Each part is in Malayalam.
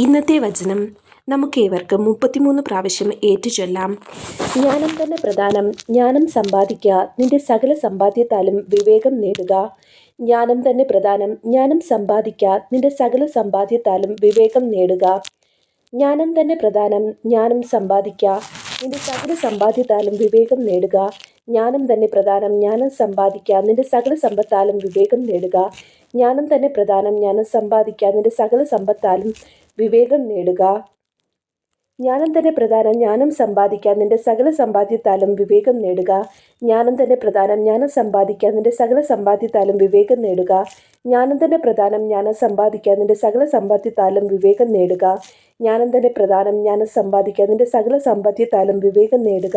ഇന്നത്തെ വചനം നമുക്കേവർക്കും 33 പ്രാവശ്യം ഏറ്റുചൊല്ലാം. ജ്ഞാനം തന്നെ പ്രധാനം, ജ്ഞാനം സമ്പാദിക്കുക, നിന്റെ സകല സമ്പാദ്യത്താലും വിവേകം നേടുക. ജ്ഞാനം തന്നെ പ്രധാനം, ജ്ഞാനം സമ്പാദിക്കുക, നിന്റെ സകല സമ്പാദ്യത്താലും വിവേകം നേടുക. ജ്ഞാനം തന്നെ പ്രധാനം, ജ്ഞാനം സമ്പാദിക്കുക, നിന്റെ സകല സമ്പാദ്യത്താലും വിവേകം നേടുക. ജ്ഞാനം തന്നെ പ്രധാനം, ജ്ഞാനം സമ്പാദിക്കുക, നിന്റെ സകല സമ്പത്താലും വിവേകം നേടുക. ജ്ഞാനം തന്നെ പ്രധാനം, ജ്ഞാനം സമ്പാദിക്കുക, നിന്റെ സകല സമ്പത്താലും വിവേകം നേടുക. ജ്ഞാനം തന്നെ പ്രധാനം, ജ്ഞാനം സമ്പാദിക്കുക, നിന്റെ സകല സമ്പാദ്യത്താലും വിവേകം നേടുക. ജ്ഞാനം തന്നെ പ്രധാനം, ജ്ഞാനം സമ്പാദിക്കുക, നിന്റെ സകല സമ്പാദ്യത്താലും വിവേകം നേടുക. ജ്ഞാനം തന്നെ പ്രധാനം, ജ്ഞാനം സമ്പാദിക്കുക, നിന്റെ സകല സമ്പാദ്യത്താലും വിവേകം നേടുക. ജ്ഞാനം തന്നെ പ്രധാനം, ജ്ഞാനം സമ്പാദിക്കുക, നിന്റെ സകല സമ്പാദ്യത്താലും വിവേകം നേടുക.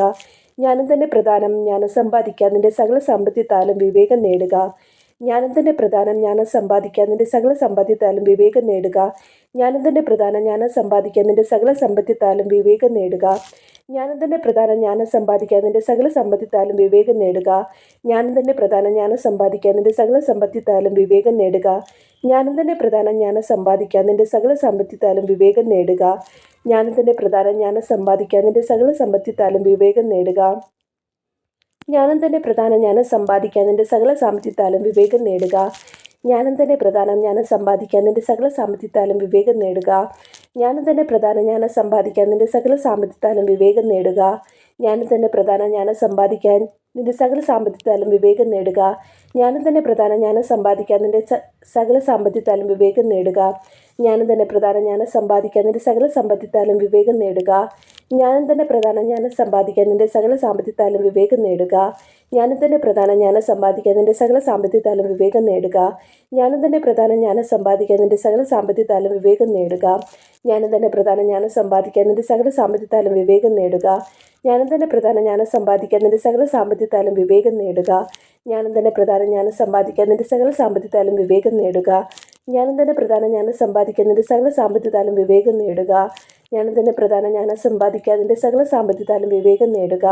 ജ്ഞാനം തന്നെ പ്രധാനം, ജ്ഞാനം സമ്പാദിക്കുക, നിന്റെ സകല സമ്പത്യത്താലും വിവേകം നേടുക. ജ്ഞാനം തന്നെ പ്രധാനം, ജ്ഞാനം സമ്പാദിക്കുക, നിന്റെ സകല സമ്പാദ്യത്താലും വിവേകം നേടുക. ജ്ഞാനം തന്നെ പ്രധാനം, ജ്ഞാനം സമ്പാദിക്കുക, നിന്റെ സകല സമ്പത്യത്താലും വിവേകം നേടുക. ജ്ഞാനം തന്നെ പ്രധാനം, ജ്ഞാനം സമ്പാദിക്കുക, നിന്റെ സകല സമ്പത്യത്താലും വിവേകം നേടുക. ജ്ഞാനം തന്നെ പ്രധാനം, ജ്ഞാനം സമ്പാദിക്കുക, നിന്റെ സകല സമ്പത്യത്താലും വിവേകം നേടുക. ജ്ഞാനം തന്നെ പ്രധാനം, ജ്ഞാനം സമ്പാദിക്കുക, നിന്റെ സകല സമ്പത്യത്താലും വിവേകം നേടുക. ജ്ഞാനം തന്നെ പ്രധാനം, ജ്ഞാനം സമ്പാദിക്കുക, നിന്റെ സകല സമ്പത്യത്താലും വിവേകം നേടുക. ജ്ഞാനം തന്നെ പ്രധാനം, ജ്ഞാനം സമ്പാദിക്കുക, നിന്റെ സകല സാമ്പത്തികത്താലും വിവേകം നേടുക. ജ്ഞാനം തന്നെ പ്രധാനം, ജ്ഞാനം സമ്പാദിക്കുക, നിന്റെ സകല സാമ്പത്തികത്താലും വിവേകം നേടുക. ജ്ഞാനം തന്നെ പ്രധാനം, ജ്ഞാനം സമ്പാദിക്കുക, നിന്റെ സകല സാമ്പത്തികത്താലും വിവേകം നേടുക. ജ്ഞാനം തന്നെ പ്രധാനം, ജ്ഞാനം സമ്പാദിക്കാൻ നിന്റെ സകല സാമ്പത്തികത്താലും വിവേകം നേടുക. ജ്ഞാനം തന്നെ പ്രധാനം, ജ്ഞാനം സമ്പാദിക്കാൻ നിന്റെ സകല സാമ്പത്തികത്താലും വിവേകം നേടുക. ജ്ഞാനം തന്നെ പ്രധാനം, ജ്ഞാനം സമ്പാദിക്കാൻ നിന്റെ സകല സമ്പത്തിത്താലും വിവേകം നേടുക. ജ്ഞാനം തന്നെ പ്രധാനം, ജ്ഞാനം സമ്പാദിക്കാൻ നിന്റെ സകല സാമ്പത്തികത്താലും വിവേകം നേടുക. ജ്ഞാനം തന്നെ പ്രധാനം, ജ്ഞാനം സമ്പാദിക്കാൻ നിന്റെ സകല സാമ്പത്തികത്താലും വിവേകം നേടുക. ജ്ഞാനം തന്നെ പ്രധാനം, ജ്ഞാനം സമ്പാദിക്കാൻ നിന്റെ സകല സാമ്പത്തികത്താലും വിവേകം നേടുക. ജ്ഞാനം തന്നെ പ്രധാനം, ജ്ഞാനം സമ്പാദിക്കാൻ നിന്റെ സകല സാമ്പത്തികത്താലും വിവേകം നേടുക. ജ്ഞാനം തന്നെ പ്രധാനം, ജ്ഞാനം സമ്പാദിക്കാൻ നിന്റെ സകല സാമ്പത്തികത്താലും വിവേകം നേടുക. ജ്ഞാനം തന്നെ പ്രധാനം, ജ്ഞാനം സമ്പാദിക്കാൻ നിന്റെ സകല സാമ്പത്തികത്താലും വിവേകം നേടുക. ജ്ഞാനം തന്നെ പ്രധാനം, ജ്ഞാനം സമ്പാദിക്കാൻ നിന്റെ സകല സാമ്പത്തികത്താലും വിവേകം നേടുക. ജ്ഞാനം തന്നെ പ്രധാനം, ജ്ഞാനം സമ്പാദിക്കാൻ നിന്റെ സകല സാമ്പത്തികത്താലും വിവേകം നേടുക.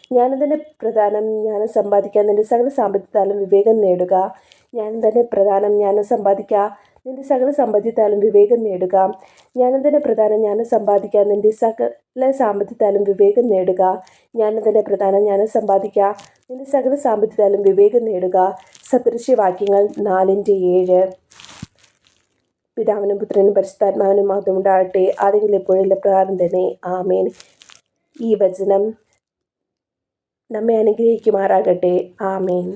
ജ്ഞാനം തന്നെ പ്രധാനം, ജ്ഞാനം സമ്പാദിക്കാൻ നിന്റെ സകല സാമ്പത്തികത്താലും വിവേകം നേടുക. ജ്ഞാനം തന്നെ പ്രധാനം, ജ്ഞാനം സമ്പാദിക്കുക, നിന്റെ സകല സമ്പത്തിത്താലും വിവേകം നേടുക. ജ്ഞാനം തന്നെ പ്രധാനം, ജ്ഞാനം സമ്പാദിക്കുക, നിന്റെ സകല സാമ്പത്തികത്താലും വിവേകം നേടുക. ജ്ഞാനം തന്നെ പ്രധാനം, ജ്ഞാനം സമ്പാദിക്കുക, നിന്റെ സകല സാമ്പത്തികത്താലും വിവേകം നേടുക. സദൃശ്യവാക്യങ്ങൾ 4:7. പിതാവിനും പുത്രനും പരിശുദ്ധാത്മാവിനും മഹത്വം ഉണ്ടാകട്ടെ, ആദിയിൽ എപ്പോഴും പ്രകാരം തന്നെ. ആമേൻ. ഈ വചനം നമ്മെ അനുഗ്രഹിക്കുമാറാകട്ടെ. ആമേൻ.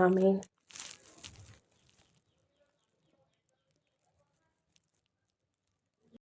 ആമേൻ.